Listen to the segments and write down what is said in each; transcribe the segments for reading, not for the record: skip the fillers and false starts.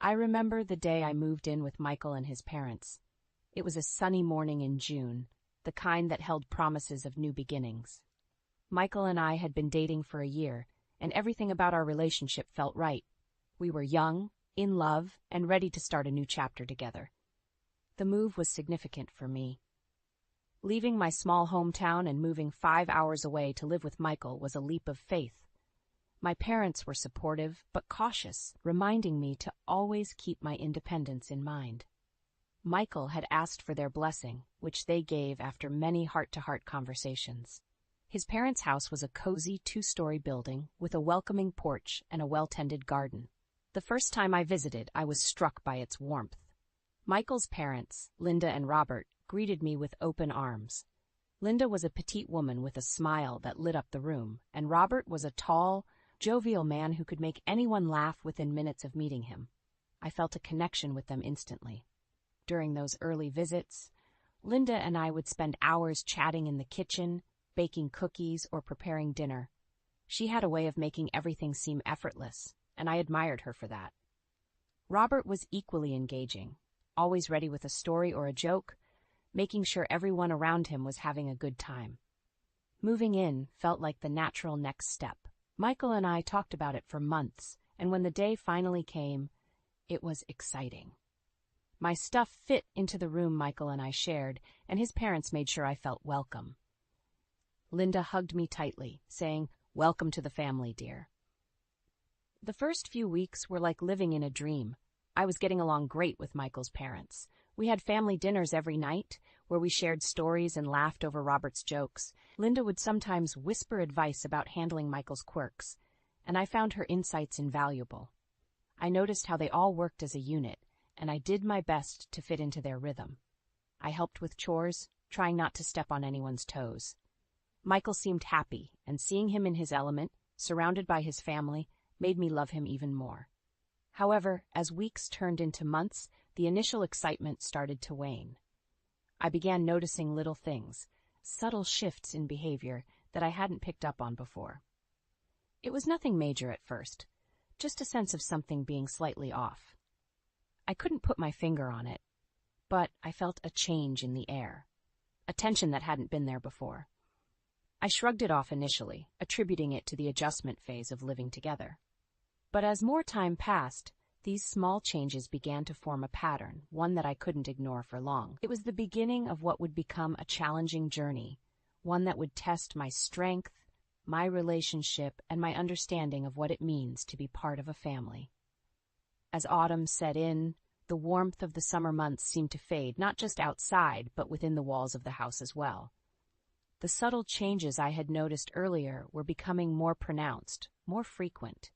I remember the day I moved in with Michael and his parents. It was a sunny morning in June, the kind that held promises of new beginnings. Michael and I had been dating for a year, and everything about our relationship felt right. We were young, in love, and ready to start a new chapter together. The move was significant for me. Leaving my small hometown and moving 5 hours away to live with Michael was a leap of faith. My parents were supportive but cautious, reminding me to always keep my independence in mind. Michael had asked for their blessing, which they gave after many heart-to-heart conversations. His parents' house was a cozy 2-story building with a welcoming porch and a well-tended garden. The first time I visited, I was struck by its warmth. Michael's parents, Linda and Robert, greeted me with open arms. Linda was a petite woman with a smile that lit up the room, and Robert was a tall, jovial man who could make anyone laugh within minutes of meeting him. I felt a connection with them instantly. During those early visits, Linda and I would spend hours chatting in the kitchen, baking cookies, or preparing dinner. She had a way of making everything seem effortless, and I admired her for that. Robert was equally engaging, always ready with a story or a joke, making sure everyone around him was having a good time. Moving in felt like the natural next step. Michael and I talked about it for months, and when the day finally came, it was exciting. My stuff fit into the room Michael and I shared, and his parents made sure I felt welcome. Linda hugged me tightly, saying, "Welcome to the family, dear." The first few weeks were like living in a dream. I was getting along great with Michael's parents. We had family dinners every night, where we shared stories and laughed over Robert's jokes. Linda would sometimes whisper advice about handling Michael's quirks, and I found her insights invaluable. I noticed how they all worked as a unit, and I did my best to fit into their rhythm. I helped with chores, trying not to step on anyone's toes. Michael seemed happy, and seeing him in his element, surrounded by his family, made me love him even more. However, as weeks turned into months, the initial excitement started to wane. I began noticing little things, subtle shifts in behavior that I hadn't picked up on before. It was nothing major at first, just a sense of something being slightly off. I couldn't put my finger on it, but I felt a change in the air, a tension that hadn't been there before. I shrugged it off initially, attributing it to the adjustment phase of living together. But as more time passed, these small changes began to form a pattern, one that I couldn't ignore for long. It was the beginning of what would become a challenging journey, one that would test my strength, my relationship, and my understanding of what it means to be part of a family. As autumn set in, the warmth of the summer months seemed to fade, not just outside, but within the walls of the house as well. The subtle changes I had noticed earlier were becoming more pronounced, more frequent.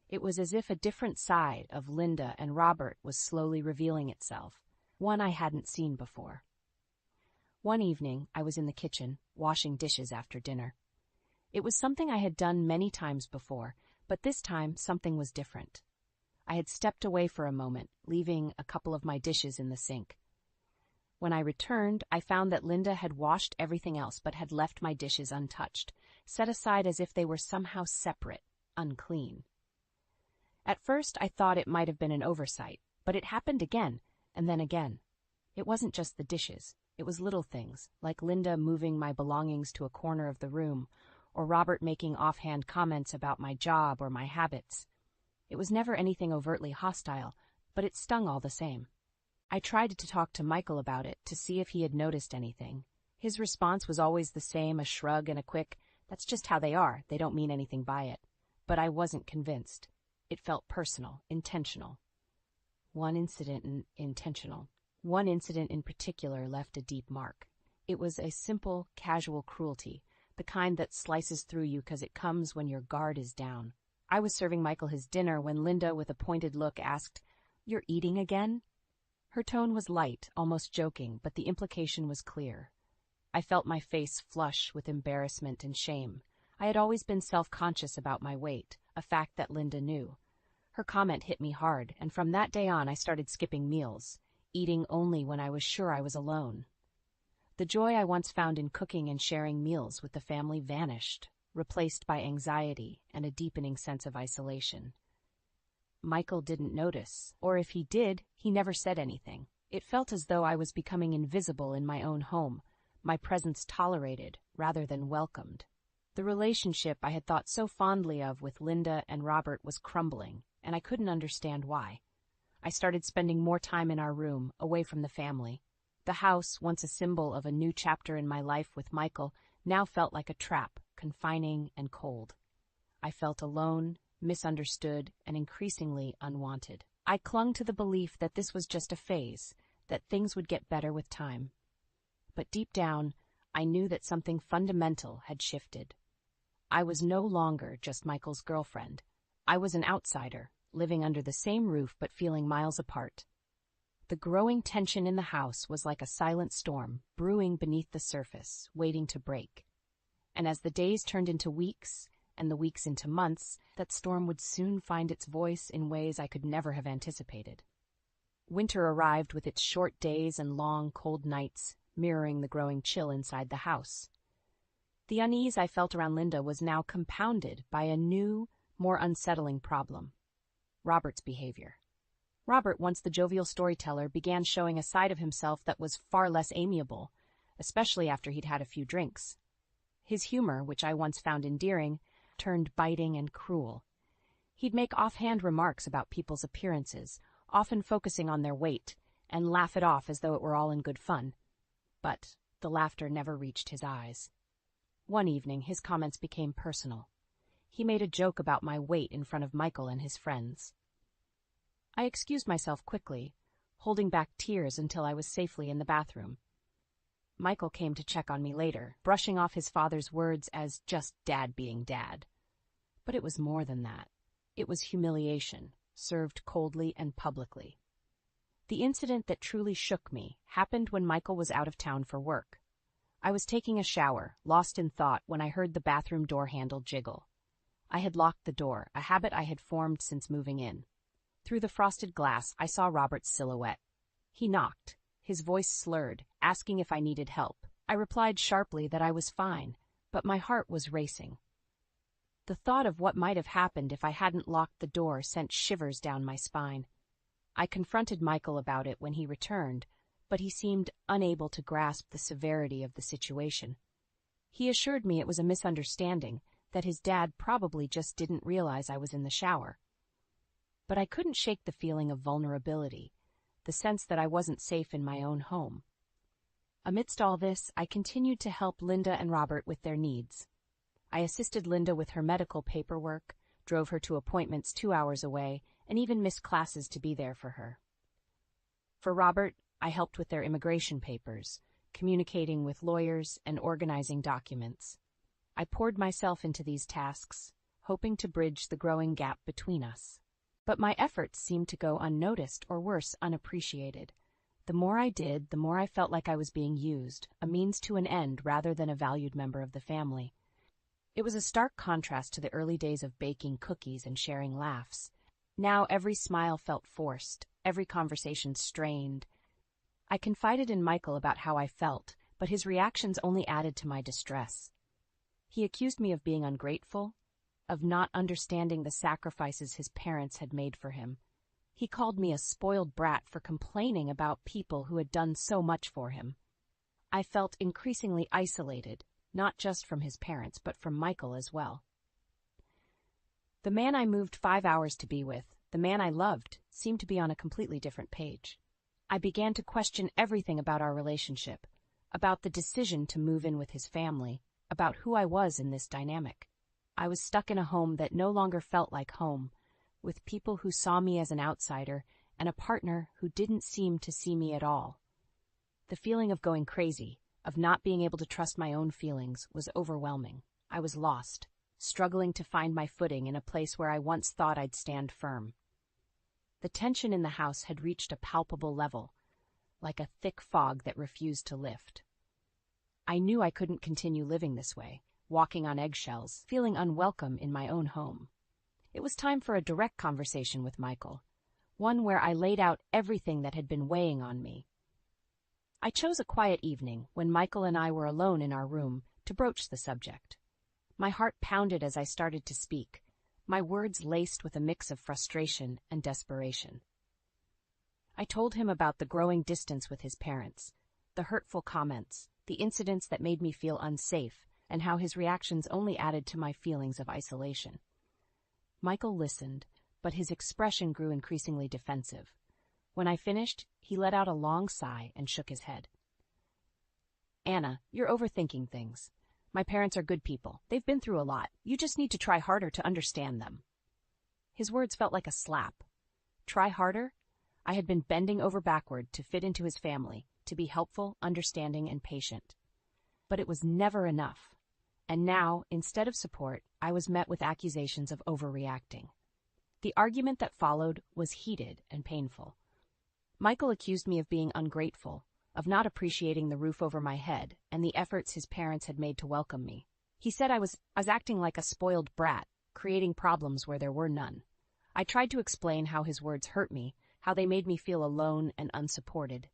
It was as if a different side of Linda and Robert was slowly revealing itself, one I hadn't seen before. One evening, I was in the kitchen, washing dishes after dinner. It was something I had done many times before, but this time something was different. I had stepped away for a moment, leaving a couple of my dishes in the sink. When I returned, I found that Linda had washed everything else but had left my dishes untouched, set aside as if they were somehow separate, unclean. At first, I thought it might have been an oversight, but it happened again, and then again. It wasn't just the dishes. It was little things, like Linda moving my belongings to a corner of the room, or Robert making offhand comments about my job or my habits. It was never anything overtly hostile, but it stung all the same. I tried to talk to Michael about it to see if he had noticed anything. His response was always the same, a shrug and a quick, "That's just how they are, they don't mean anything by it." But I wasn't convinced. It felt personal, intentional. One incident in particular left a deep mark. It was a simple, casual cruelty, the kind that slices through you because it comes when your guard is down. I was serving Michael his dinner when Linda, with a pointed look, asked, "You're eating again?" Her tone was light, almost joking, but the implication was clear. I felt my face flush with embarrassment and shame. I had always been self-conscious about my weight, a fact that Linda knew. Her comment hit me hard, and from that day on I started skipping meals, eating only when I was sure I was alone. The joy I once found in cooking and sharing meals with the family vanished, replaced by anxiety and a deepening sense of isolation. Michael didn't notice, or if he did, he never said anything. It felt as though I was becoming invisible in my own home, my presence tolerated rather than welcomed. The relationship I had thought so fondly of with Linda and Robert was crumbling, and I couldn't understand why. I started spending more time in our room, away from the family. The house, once a symbol of a new chapter in my life with Michael, now felt like a trap, confining and cold. I felt alone, misunderstood, and increasingly unwanted. I clung to the belief that this was just a phase, that things would get better with time. But deep down, I knew that something fundamental had shifted. I was no longer just Michael's girlfriend. I was an outsider, living under the same roof but feeling miles apart. The growing tension in the house was like a silent storm, brewing beneath the surface, waiting to break. And as the days turned into weeks, and the weeks into months, that storm would soon find its voice in ways I could never have anticipated. Winter arrived with its short days and long, cold nights, mirroring the growing chill inside the house. The unease I felt around Linda was now compounded by a new, more unsettling problem: Robert's behavior. Robert, once the jovial storyteller, began showing a side of himself that was far less amiable, especially after he'd had a few drinks. His humor, which I once found endearing, turned biting and cruel. He'd make offhand remarks about people's appearances, often focusing on their weight, and laugh it off as though it were all in good fun. But the laughter never reached his eyes. One evening, his comments became personal. He made a joke about my weight in front of Michael and his friends. I excused myself quickly, holding back tears until I was safely in the bathroom. Michael came to check on me later, brushing off his father's words as just Dad being Dad. But it was more than that. It was humiliation, served coldly and publicly. The incident that truly shook me happened when Michael was out of town for work. I was taking a shower, lost in thought, when I heard the bathroom door handle jiggle. I had locked the door, a habit I had formed since moving in. Through the frosted glass, I saw Robert's silhouette. He knocked, his voice slurred, asking if I needed help. I replied sharply that I was fine, but my heart was racing. The thought of what might have happened if I hadn't locked the door sent shivers down my spine. I confronted Michael about it when he returned, but he seemed unable to grasp the severity of the situation. He assured me it was a misunderstanding, that his dad probably just didn't realize I was in the shower. But I couldn't shake the feeling of vulnerability, the sense that I wasn't safe in my own home. Amidst all this, I continued to help Linda and Robert with their needs. I assisted Linda with her medical paperwork, drove her to appointments 2 hours away, and even missed classes to be there for her. For Robert, I helped with their immigration papers, communicating with lawyers and organizing documents. I poured myself into these tasks, hoping to bridge the growing gap between us. But my efforts seemed to go unnoticed, or worse, unappreciated. The more I did, the more I felt like I was being used, a means to an end rather than a valued member of the family. It was a stark contrast to the early days of baking cookies and sharing laughs. Now every smile felt forced, every conversation strained. I confided in Michael about how I felt, but his reactions only added to my distress. He accused me of being ungrateful, of not understanding the sacrifices his parents had made for him. He called me a spoiled brat for complaining about people who had done so much for him. I felt increasingly isolated, not just from his parents, but from Michael as well. The man I moved 5 hours to be with, the man I loved, seemed to be on a completely different page. I began to question everything about our relationship, about the decision to move in with his family, about who I was in this dynamic. I was stuck in a home that no longer felt like home, with people who saw me as an outsider and a partner who didn't seem to see me at all. The feeling of going crazy, of not being able to trust my own feelings, was overwhelming. I was lost, struggling to find my footing in a place where I once thought I'd stand firm. The tension in the house had reached a palpable level, like a thick fog that refused to lift. I knew I couldn't continue living this way, walking on eggshells, feeling unwelcome in my own home. It was time for a direct conversation with Michael, one where I laid out everything that had been weighing on me. I chose a quiet evening, when Michael and I were alone in our room, to broach the subject. My heart pounded as I started to speak, my words laced with a mix of frustration and desperation. I told him about the growing distance with his parents, the hurtful comments, the incidents that made me feel unsafe, and how his reactions only added to my feelings of isolation. Michael listened, but his expression grew increasingly defensive. When I finished, he let out a long sigh and shook his head. "Anna, you're overthinking things. My parents are good people. They've been through a lot. You just need to try harder to understand them." His words felt like a slap. Try harder? I had been bending over backward to fit into his family, to be helpful, understanding, and patient. But it was never enough. And now, instead of support, I was met with accusations of overreacting. The argument that followed was heated and painful. Michael accused me of being ungrateful, of not appreciating the roof over my head and the efforts his parents had made to welcome me. He said I was acting like a spoiled brat, creating problems where there were none. I tried to explain how his words hurt me, how they made me feel alone and unsupported.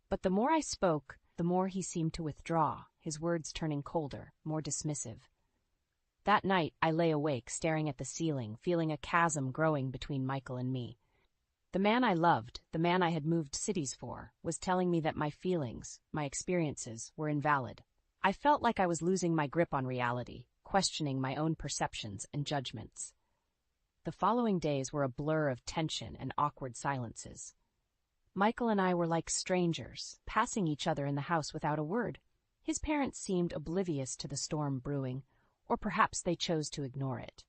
But the more I spoke, the more he seemed to withdraw, his words turning colder, more dismissive. That night, I lay awake, staring at the ceiling, feeling a chasm growing between Michael and me. The man I loved, the man I had moved cities for, was telling me that my feelings, my experiences, were invalid. I felt like I was losing my grip on reality, questioning my own perceptions and judgments. The following days were a blur of tension and awkward silences. Michael and I were like strangers, passing each other in the house without a word. His parents seemed oblivious to the storm brewing, or perhaps they chose to ignore it.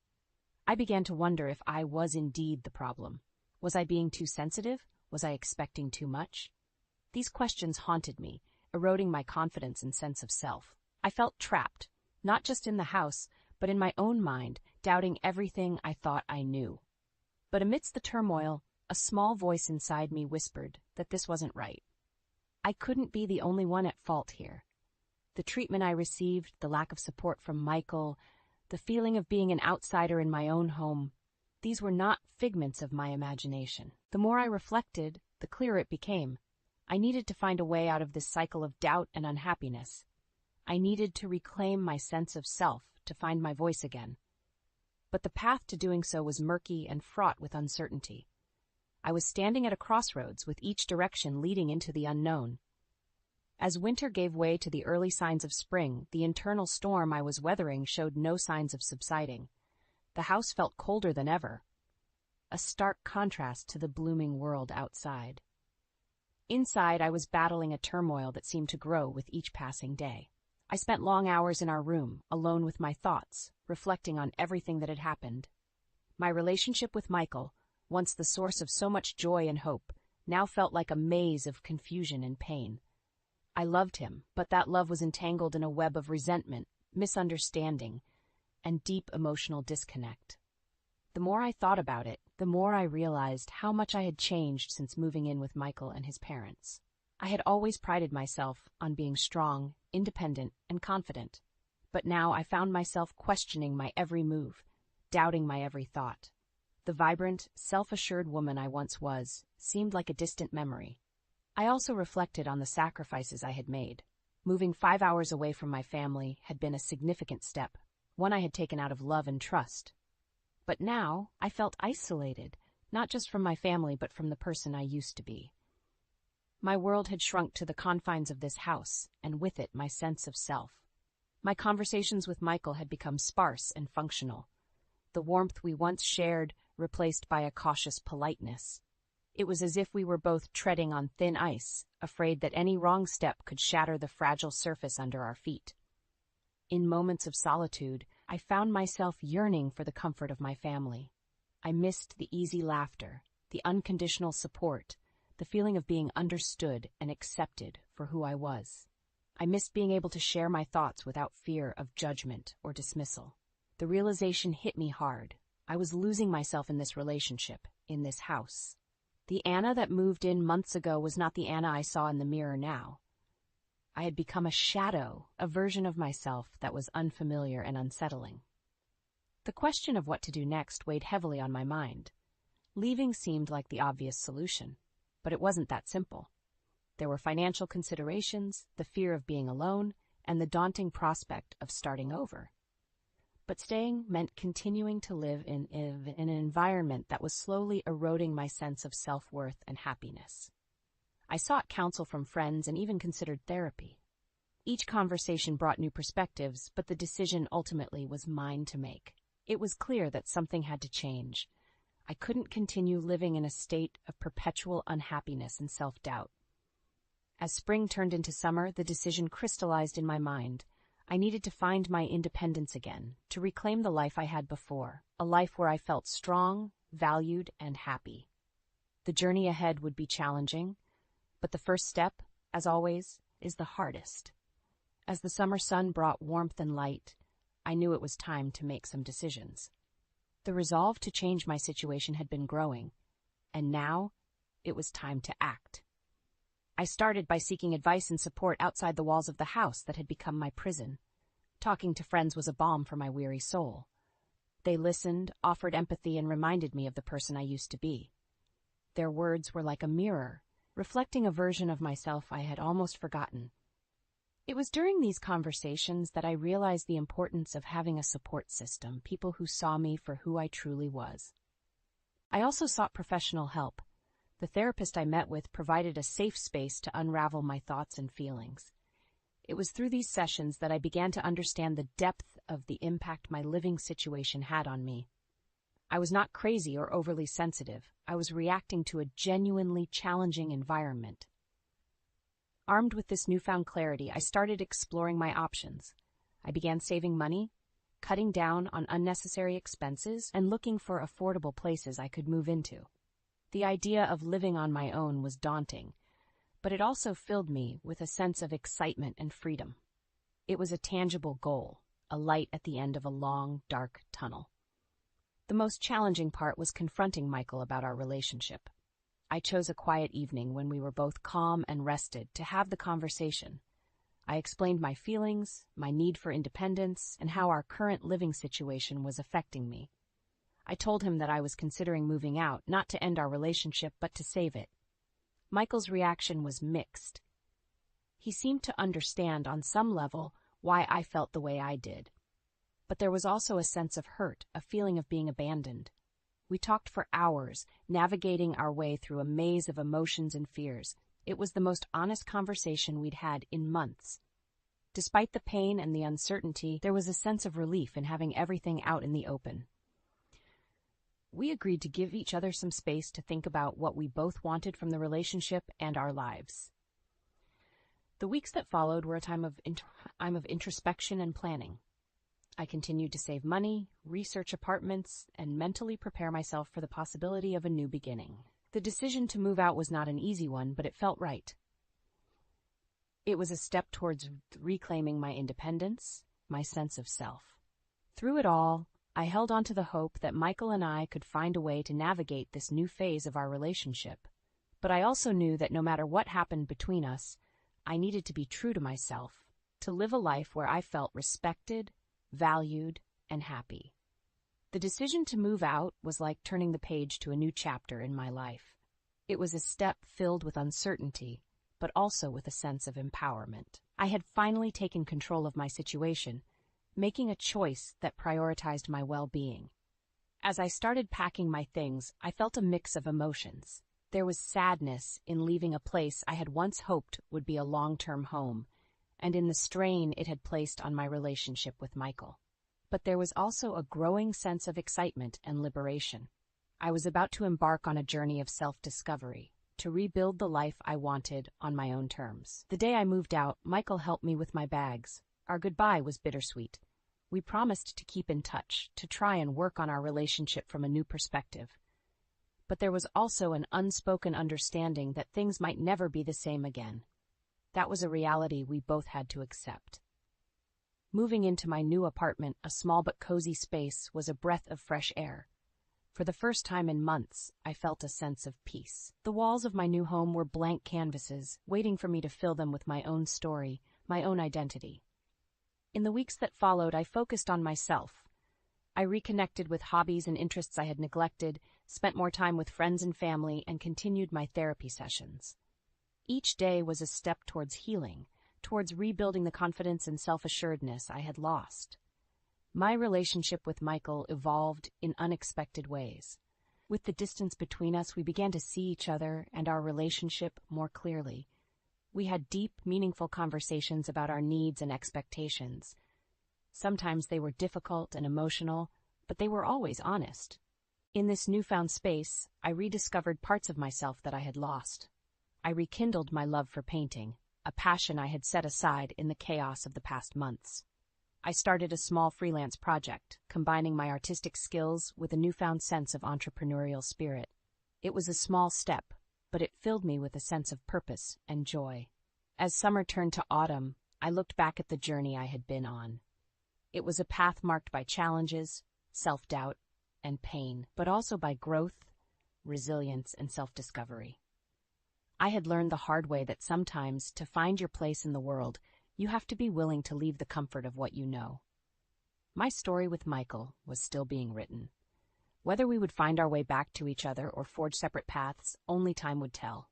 I began to wonder if I was indeed the problem. Was I being too sensitive? Was I expecting too much? These questions haunted me, eroding my confidence and sense of self. I felt trapped, not just in the house, but in my own mind, doubting everything I thought I knew. But amidst the turmoil, a small voice inside me whispered that this wasn't right. I couldn't be the only one at fault here. The treatment I received, the lack of support from Michael, the feeling of being an outsider in my own home, these were not figments of my imagination. The more I reflected, the clearer it became. I needed to find a way out of this cycle of doubt and unhappiness. I needed to reclaim my sense of self, to find my voice again. But the path to doing so was murky and fraught with uncertainty. I was standing at a crossroads, with each direction leading into the unknown. As winter gave way to the early signs of spring, the internal storm I was weathering showed no signs of subsiding. The house felt colder than ever, a stark contrast to the blooming world outside. Inside, I was battling a turmoil that seemed to grow with each passing day. I spent long hours in our room, alone with my thoughts, reflecting on everything that had happened. My relationship with Michael, once the source of so much joy and hope, now felt like a maze of confusion and pain. I loved him, but that love was entangled in a web of resentment, misunderstanding, and deep emotional disconnect. The more I thought about it, the more I realized how much I had changed since moving in with Michael and his parents. I had always prided myself on being strong, independent, and confident, but now I found myself questioning my every move, doubting my every thought. The vibrant, self-assured woman I once was seemed like a distant memory. I also reflected on the sacrifices I had made. Moving 5 hours away from my family had been a significant step, one I had taken out of love and trust. But now I felt isolated, not just from my family but from the person I used to be. My world had shrunk to the confines of this house, and with it my sense of self. My conversations with Michael had become sparse and functional. The warmth we once shared replaced by a cautious politeness. It was as if we were both treading on thin ice, afraid that any wrong step could shatter the fragile surface under our feet. In moments of solitude, I found myself yearning for the comfort of my family. I missed the easy laughter, the unconditional support, the feeling of being understood and accepted for who I was. I missed being able to share my thoughts without fear of judgment or dismissal. The realization hit me hard. I was losing myself in this relationship, in this house. The Anna that moved in months ago was not the Anna I saw in the mirror now. I had become a shadow, a version of myself that was unfamiliar and unsettling. The question of what to do next weighed heavily on my mind. Leaving seemed like the obvious solution, but it wasn't that simple. There were financial considerations, the fear of being alone, and the daunting prospect of starting over. But staying meant continuing to live in an environment that was slowly eroding my sense of self-worth and happiness. I sought counsel from friends and even considered therapy. Each conversation brought new perspectives, but the decision ultimately was mine to make. It was clear that something had to change. I couldn't continue living in a state of perpetual unhappiness and self-doubt. As spring turned into summer, the decision crystallized in my mind. I needed to find my independence again, to reclaim the life I had before, a life where I felt strong, valued, and happy. The journey ahead would be challenging, but the first step, as always, is the hardest. As the summer sun brought warmth and light, I knew it was time to make some decisions. The resolve to change my situation had been growing, and now it was time to act. I started by seeking advice and support outside the walls of the house that had become my prison. Talking to friends was a balm for my weary soul. They listened, offered empathy, and reminded me of the person I used to be. Their words were like a mirror, reflecting a version of myself I had almost forgotten. It was during these conversations that I realized the importance of having a support system, people who saw me for who I truly was. I also sought professional help. The therapist I met with provided a safe space to unravel my thoughts and feelings. It was through these sessions that I began to understand the depth of the impact my living situation had on me. I was not crazy or overly sensitive. I was reacting to a genuinely challenging environment. Armed with this newfound clarity, I started exploring my options. I began saving money, cutting down on unnecessary expenses, and looking for affordable places I could move into. The idea of living on my own was daunting, but it also filled me with a sense of excitement and freedom. It was a tangible goal, a light at the end of a long, dark tunnel. The most challenging part was confronting Michael about our relationship. I chose a quiet evening when we were both calm and rested to have the conversation. I explained my feelings, my need for independence, and how our current living situation was affecting me. I told him that I was considering moving out, not to end our relationship, but to save it. Michael's reaction was mixed. He seemed to understand on some level why I felt the way I did. But there was also a sense of hurt, a feeling of being abandoned. We talked for hours, navigating our way through a maze of emotions and fears. It was the most honest conversation we'd had in months. Despite the pain and the uncertainty, there was a sense of relief in having everything out in the open. We agreed to give each other some space to think about what we both wanted from the relationship and our lives. The weeks that followed were a time of introspection and planning. I continued to save money, research apartments, and mentally prepare myself for the possibility of a new beginning. The decision to move out was not an easy one, but it felt right. It was a step towards reclaiming my independence, my sense of self. Through it all, I held on to the hope that Michael and I could find a way to navigate this new phase of our relationship. But I also knew that no matter what happened between us, I needed to be true to myself, to live a life where I felt respected, valued, and happy. The decision to move out was like turning the page to a new chapter in my life. It was a step filled with uncertainty, but also with a sense of empowerment. I had finally taken control of my situation, making a choice that prioritized my well-being. As I started packing my things, I felt a mix of emotions. There was sadness in leaving a place I had once hoped would be a long-term home, and in the strain it had placed on my relationship with Michael. But there was also a growing sense of excitement and liberation. I was about to embark on a journey of self-discovery, to rebuild the life I wanted on my own terms. The day I moved out, Michael helped me with my bags. Our goodbye was bittersweet. We promised to keep in touch, to try and work on our relationship from a new perspective. But there was also an unspoken understanding that things might never be the same again. That was a reality we both had to accept. Moving into my new apartment, a small but cozy space, was a breath of fresh air. For the first time in months, I felt a sense of peace. The walls of my new home were blank canvases, waiting for me to fill them with my own story, my own identity. In the weeks that followed, I focused on myself. I reconnected with hobbies and interests I had neglected, spent more time with friends and family, and continued my therapy sessions. Each day was a step towards healing, towards rebuilding the confidence and self-assuredness I had lost. My relationship with Michael evolved in unexpected ways. With the distance between us, we began to see each other and our relationship more clearly. We had deep, meaningful conversations about our needs and expectations. Sometimes they were difficult and emotional, but they were always honest. In this newfound space, I rediscovered parts of myself that I had lost. I rekindled my love for painting, a passion I had set aside in the chaos of the past months. I started a small freelance project, combining my artistic skills with a newfound sense of entrepreneurial spirit. It was a small step, but it filled me with a sense of purpose and joy. As summer turned to autumn, I looked back at the journey I had been on. It was a path marked by challenges, self-doubt, and pain, but also by growth, resilience, and self-discovery. I had learned the hard way that sometimes, to find your place in the world, you have to be willing to leave the comfort of what you know. My story with Michael was still being written. Whether we would find our way back to each other or forge separate paths, only time would tell.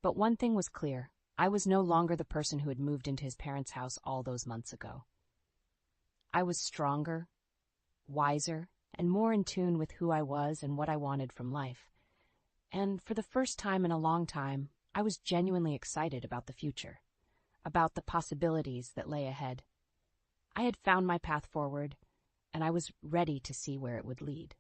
But one thing was clear: I was no longer the person who had moved into his parents' house all those months ago. I was stronger, wiser, and more in tune with who I was and what I wanted from life. And for the first time in a long time, I was genuinely excited about the future, about the possibilities that lay ahead. I had found my path forward, and I was ready to see where it would lead.